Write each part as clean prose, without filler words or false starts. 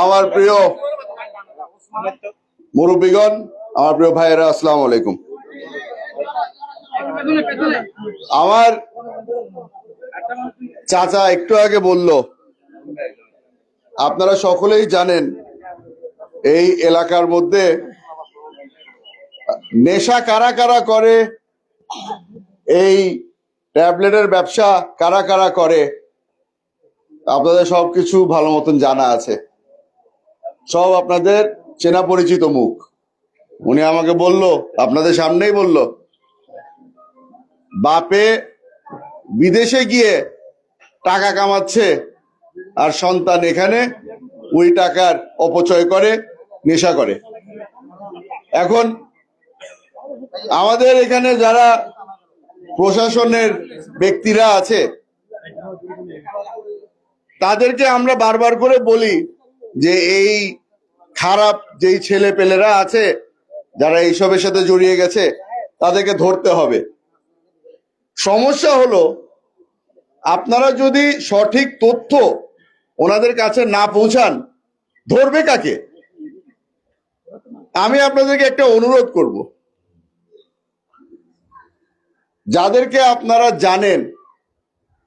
আমার প্রিয় মুরব্বীগণ, আমার প্রিয় ভাইয়েরা, আসসালামু আলাইকুম। আমার চাচা একটু আগে বলল, আপনারা সকলেই জানেন এই এলাকার মধ্যে নেশা কারা কারা করে, এই ট্যাবলেটের ব্যবসা কারা কারা করে, আপনাদের সবকিছু ভালো মতন জানা আছে। সব আপনাদের চেনা পরিচিত মুখ। উনি আমাকে বলল, আপনাদের সামনেই বলল, বাপে বিদেশে গিয়ে টাকা কামাচ্ছে আর সন্তান এখানে ওই টাকার অপচয় করে, নেশা করে। এখন আমাদের এখানে যারা প্রশাসনের ব্যক্তিরা আছে তাদেরকে আমরা বারবার করে বলি যে এই খারাপ যেই ছেলে পেলেরা আছে যারা এইসবের সাথে জড়িয়ে গেছে তাদেরকে ধরতে হবে। সমস্যা হলো, আপনারা যদি সঠিক তথ্য ওনাদের কাছে না পৌঁছান, ধরবে কাকে? আমি আপনাদেরকে একটা অনুরোধ করব, যাদেরকে আপনারা জানেন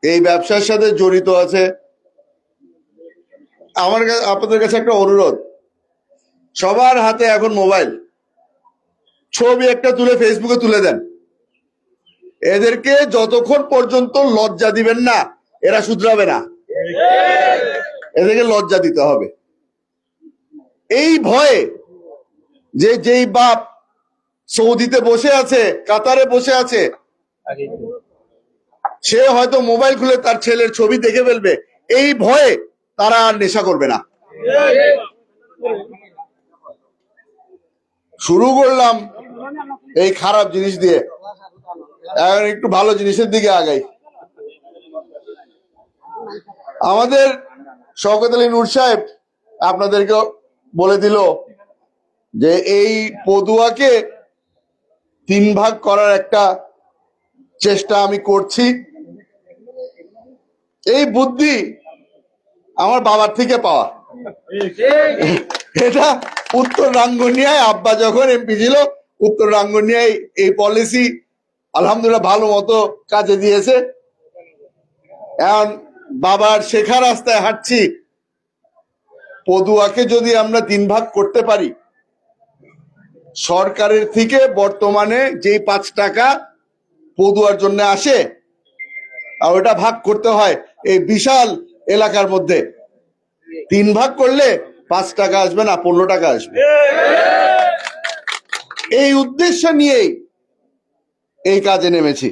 এই ব্যবসার সাথে জড়িত আছে, আমার আপনাদের কাছে একটা অনুরোধ, সবার হাতে এখন মোবাইল, ছবি একটা তুলে ফেসবুকে তুলে দেন। এদেরকে যতক্ষণ পর্যন্ত লজ্জা দিবেন না এরা শুধরাবে না। এদেরকে লজ্জা দিতে হবে। এই ভয়ে যে যেই বাপ সৌদিতে বসে আছে, কাতারে বসে আছে, সে হয়তো মোবাইল খুলে তার ছেলের ছবি দেখে ফেলবে, এই ভয়ে তারা আর নেশা করবে না। শুরু করলাম এই খারাপ জিনিস দিয়ে, এখন একটু ভালো জিনিসের দিকে আগাই। আমাদের শওকত আলী নূর সাহেব আপনাদেরকে বলে দিল যে এই পদুয়াকে 3 ভাগ করার একটা চেষ্টা আমি করছি। এই বুদ্ধি আমার বাবার থেকে পাওয়া। এটা উত্তর রাঙ্গুনিয়ায় আব্বা যখন এমপি ছিল, উত্তর রাঙ্গুনিয়ায় এই পলিসি আলহামদুলিল্লাহ ভালো মতো কাজে দিয়েছে। এখন বাবার শেখা রাস্তায় হাঁটছি। পদুয়াকে যদি আমরা 3 ভাগ করতে পারি, সরকারের থেকে বর্তমানে যেই 5 টাকা পদুয়ার জন্য আসে, আর ওটা ভাগ করতে হয় এই বিশাল এলাকার মধ্যে, 3 ভাগ করলে 5 টাকা আসবে না, 15 টাকা আসবে। এই উদ্দেশ্য নিয়েই এই কাজে নেমেছি।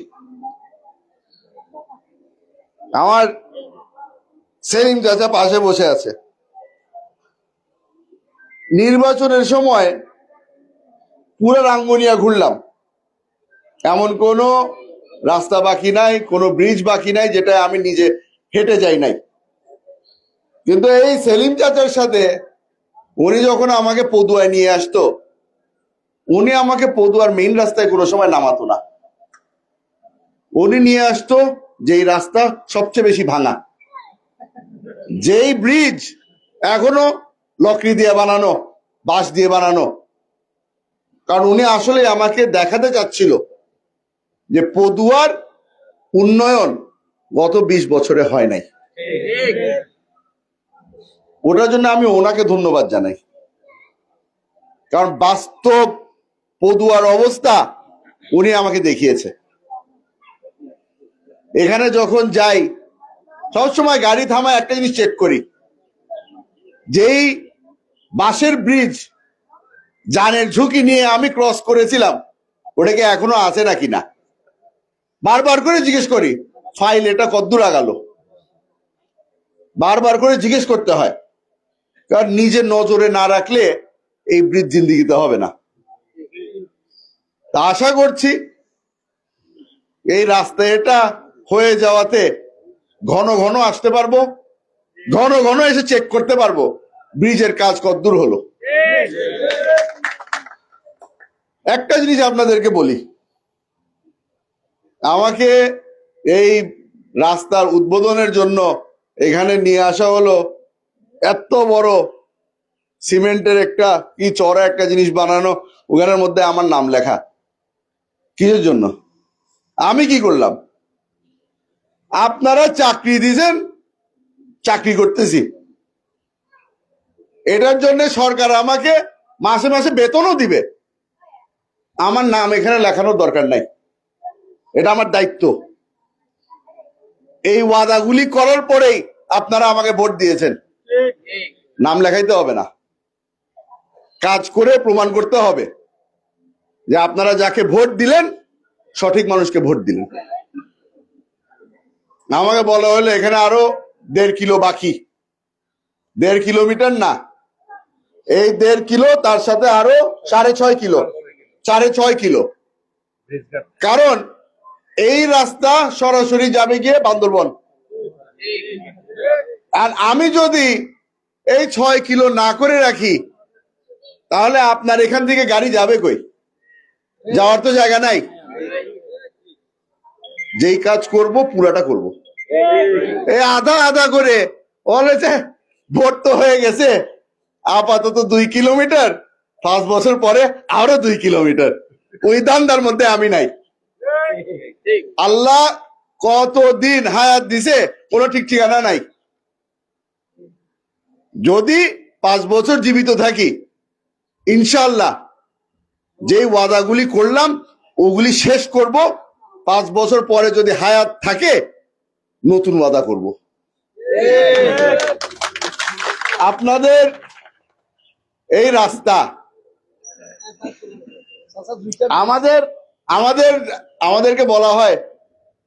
আমার সেলিম চাচা পাশে বসে আছে। নির্বাচনের সময় পুরো রাঙ্গুনিয়া ঘুরলাম, এমন কোনো রাস্তা বাকি নাই, কোনো ব্রিজ বাকি নাই যেটা আমি নিজে হেঁটে যাই নাই। কিন্তু এই সেলিম চাচার সাথে উনি যখন আমাকে পদুয়ায় নিয়ে আসতো, উনি আমাকে পদুয়ার মেইন রাস্তায় কোনো সময় নামাতো না। উনি নিয়ে আসতো যেই রাস্তা সবচেয়ে বেশি ভাঙা, যেই ব্রিজ এখনো লকড়ি দিয়ে বানানো, বাঁশ দিয়ে বানানো। কারণ উনি আসলে আমাকে দেখাতে চাচ্ছিল যে পদুয়ার উন্নয়ন গত 20 বছরে হয় নাই। ওটার জন্য আমি ওনাকে ধন্যবাদ জানাই। কারণ বাস্তব পদুয়ার অবস্থা উনি আমাকে দেখিয়েছে। এখানে যখন যাই সবসময় গাড়ি থামায় একটা জিনিস চেক করি, যেই বাঁশের ব্রিজ জানের ঝুঁকি নিয়ে আমি ক্রস করেছিলাম ওটাকে এখনো আছে নাকি না, বারবার করে জিজ্ঞেস করি। ফাইল এটা কদ্দূর আগালো, বারবার করে জিজ্ঞেস করতে হয়। কারণ নিজের নজরে না রাখলে এই ব্রিজ জিন্দিগিতে হবে না। তা আশা করছি এই রাস্তা এটা হয়ে যাওয়াতে ঘন ঘন আসতে পারবো, ঘন ঘন এসে চেক করতে পারবো ব্রিজের কাজ কতদূর হলো। একটা জিনিস আপনাদেরকে বলি, আমাকে এই রাস্তার উদ্বোধনের জন্য এখানে নিয়ে আসা হলো এত বড় সিমেন্টের একটা কি চড়া একটা জিনিস বানানো, ওখানের মধ্যে আমার নাম লেখা কিসের জন্য? আমি কি করলাম? আপনারা চাকরি দিয়েছেন, চাকরি করতেছি, এটার জন্য সরকার আমাকে মাসে মাসে বেতনও দিবে, আমার নাম এখানে লেখানোর দরকার নাই, এটা আমার দায়িত্ব। এই ওয়াদাগুলি করার পরেই আপনারা আমাকে ভোট দিয়েছেন, নাম লেখাইতে হবে না, কাজ করে প্রমাণ করতে হবে যে আপনারা যাকে ভোট দিলেন সঠিক মানুষকে ভোট দিলেন। আমাকে বলা হলো এখানে আরো 1.5 কিলো বাকি, 1.5 কিলোমিটার না, এই 1.5 কিলো তার সাথে আরো 6.5 কিলো, 6.5 কিলো, কারণ এই রাস্তা সরাসরি যাবে গিয়ে বান্দরবন। আর আমি যদি এই 6 কিলো না করে রাখি তাহলে আপনার এখান থেকে গাড়ি যাবে কই? যাওয়ার তো জায়গা নাই। যেই কাজ করব পুরাটা করব, এই আধা আধা করে বলেছে ভোট তো হয়ে গেছে, আপাতত 2 কিলোমিটার, 5 বছর পরে আরো 2 কিলোমিটার, ওই ধান্দার মধ্যে আমি নাই। আল্লাহ কতদিন হায়াত দিছে কোনো ঠিক ঠিকানা নাই। যদি 5 বছর জীবিত থাকি ইনশাআল্লাহ যেই ওয়াদাগুলি করলাম ওগুলি শেষ করব, 5 বছর পরে যদি হায়াত থাকে নতুন ওয়াদা করব। আপনাদের এই রাস্তা আমাদের আমাদের আমাদেরকে বলা হয়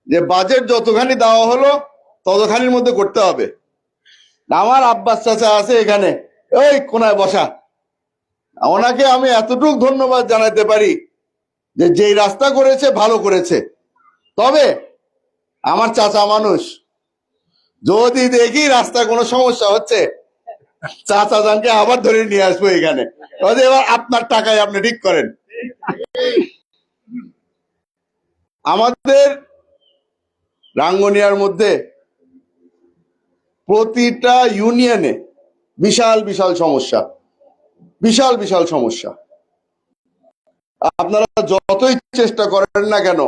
যে বাজেট যতখানি দেওয়া হলো ততখানির মধ্যে করতে হবে। আমার আব্বাস চাচা আছে এখানে, ওই কোনায় বসা, ওনাকে আমি এতটুকু ধন্যবাদ জানাতে পারি যে যেই রাস্তা করেছে ভালো করেছে। তবে আমার চাচা মানুষ, যদি দেখি রাস্তায় কোনো সমস্যা হচ্ছে চাচা জানকে আবার ধরে নিয়ে আসবো এখানে, এবার আপনার টাকায় আপনি ঠিক করেন। আমাদের রাঙ্গুনিয়ার মধ্যে প্রতিটা ইউনিয়নে বিশাল বিশাল সমস্যা, বিশাল বিশাল সমস্যা। আপনারা যতই চেষ্টা করেন না কেন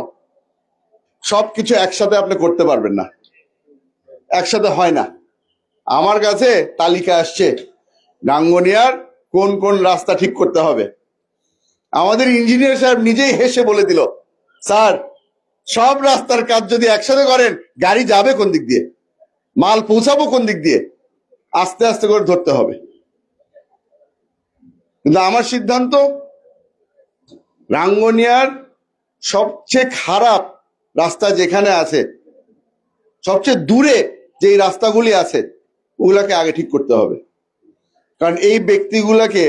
সবকিছু একসাথে আপনি করতে পারবেন না, একসাথে হয় না। আমার কাছে তালিকা আসছে রাঙ্গুনিয়ার কোন কোন রাস্তা ঠিক করতে হবে। আমাদের ইঞ্জিনিয়ার সাহেব নিজেই হেসে বলে দিল, স্যার সব রাস্তার কাজ যদি একসাথে করেন গাড়ি যাবে কোন দিক দিয়ে, মাল পৌঁছাবো কোন দিক দিয়ে, আস্তে আস্তে করে ধরতে হবে। কিন্তু আমার সিদ্ধান্ত রাঙ্গুনিয়ার সবচেয়ে খারাপ রাস্তা যেখানে আছে, সবচেয়ে দূরে যে রাস্তাগুলি আছে ওগুলাকে আগে ঠিক করতে হবে। কারণ এই ব্যক্তিগুলাকে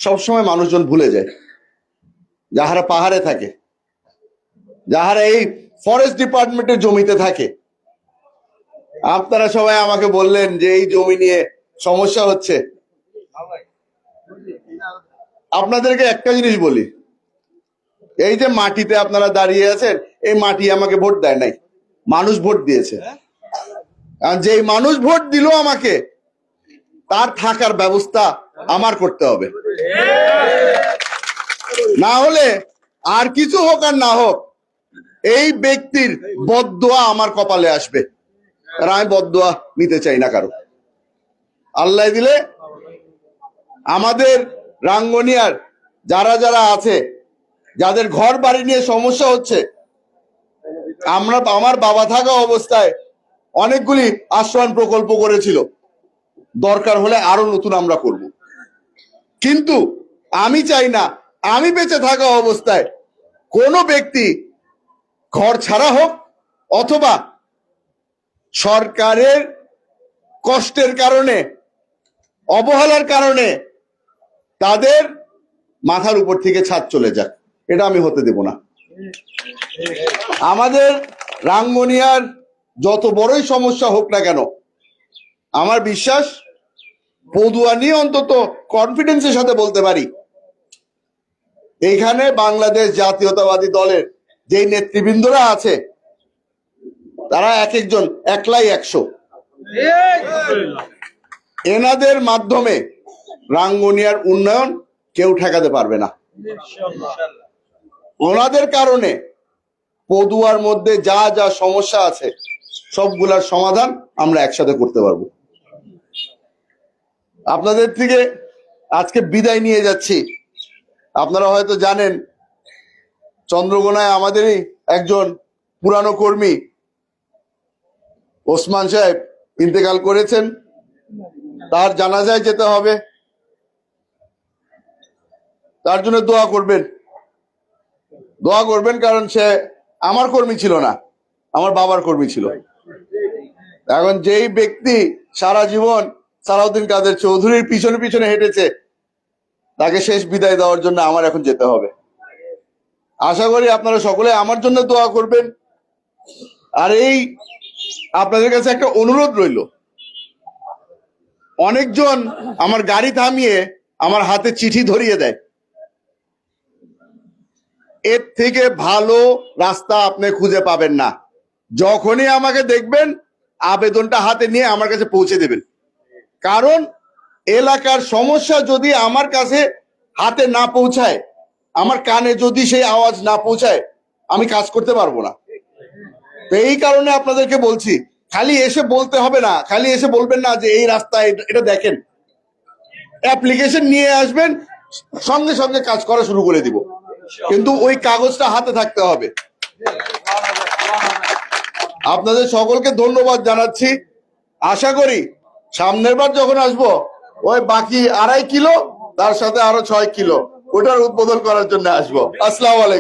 সবসময় মানুষজন ভুলে যায়, যাহারা পাহাড়ে থাকে, যাহারা এই ফরেস্ট ডিপার্টমেন্টের জমিতে থাকে। আপনারা সবাই আমাকে বললেন যে এই জমি নিয়ে সমস্যা হচ্ছে। আপনাদেরকে একটা জিনিস বলি, এই যে মাটিতে আপনারা দাঁড়িয়ে আছেন, এই মাটি আমাকে ভোট দেয় নাই, মানুষ ভোট দিয়েছে। আর যেই মানুষ ভোট দিল আমাকে, তার থাকার ব্যবস্থা আমার করতে হবে। না হলে আর কিছু হোক আর না হোক এই ব্যক্তির বদদোয়া আমার কপালে আসবে, আর আমি বদদোয়া নিতে চাই না কারো। আল্লাহ দিলে আমাদের রাঙ্গুনিয়ার যারা যারা আছে, যাদের ঘর বাড়ি নিয়ে সমস্যা হচ্ছে, আমার বাবা থাকা অবস্থায় অনেকগুলি আশ্রয়ণ প্রকল্প করেছিল, দরকার হলে আরো নতুন আমরা করব। কিন্তু আমি চাই না আমি বেঁচে থাকা অবস্থায় কোনো ব্যক্তি ঘর ছাড়া হোক, অথবা সরকারের কষ্টের কারণে, অবহেলার কারণে তাদের মাথার উপর থেকে ছাদ চলে যাক, এটা আমি হতে দেব না। আমাদের রাঙ্গুনিয়ার যত বড়ই সমস্যা হোক না কেন, আমার বিশ্বাস পদুয়া নিয়ে অন্তত কনফিডেন্সের সাথে বলতে পারি এইখানে বাংলাদেশ জাতীয়তাবাদী দলের যেই নেতৃবৃন্দরা আছে তারা এক একজন একলাই 100। এনাদের মাধ্যমে রাঙ্গুনিয়ার উন্নয়ন কেউ ঠেকাতে পারবে না। ওনাদের কারণে পদুয়ার মধ্যে যা যা সমস্যা আছে সবগুলার সমাধান আমরা একসাথে করতে পারবো। আপনাদের থেকে আজকে বিদায় নিয়ে যাচ্ছি। আপনারা হয়তো জানেন চন্দ্রকোনায় আমাদেরই একজন পুরানো কর্মী ওসমান সাহেব ইন্তেকাল করেছেন। তার জানাজায় যেতে হবে, তার জন্য দোয়া করবেন। দোয়া করবেন, কারণ সে আমার কর্মী ছিল না, আমার বাবার কর্মী ছিল। এখন যেই ব্যক্তি সারা জীবন সালাউদ্দিন কাদের চৌধুরীর পিছনে পিছনে হেঁটেছে, তাকে শেষ বিদায় দেওয়ার জন্য আমার এখন যেতে হবে। আশা করি আপনারা সকলে আমার জন্য দোয়া করবেন। আর এই আপনাদের কাছে একটা অনুরোধ রইল, অনেকজন আমার গাড়ি থামিয়ে আমার হাতে চিঠি ধরিয়ে দেয়। এর থেকে ভালো রাস্তা আপনি খুঁজে পাবেন না। যখনই আমাকে দেখবেন আবেদনটা হাতে নিয়ে আমার কাছে পৌঁছে দেবেন, কারণ এলাকার সমস্যা যদি আমার কাছে হাতে না পৌঁছায়, আমার কানে যদি সেই আওয়াজ না পৌঁছায়, আমি কাজ করতে পারবো না। তো এই কারণে আপনাদেরকে বলছি, খালি এসে বলতে হবে না, খালি এসে বলবেন না যে এই রাস্তা এটা দেখেন, অ্যাপ্লিকেশন নিয়ে আসবেন, সঙ্গে সঙ্গে কাজ করা শুরু করে দিব, কিন্তু ওই কাগজটা হাতে থাকতে হবে। আপনাদের সকলকে ধন্যবাদ জানাচ্ছি। আশা করি সামনের বার যখন আসবো ওই বাকি 2.5 কিলো তার সাথে আরো 6 কিলো ওটার উদ্বোধন করার জন্য আসবো। আসসালামু আলাইকুম।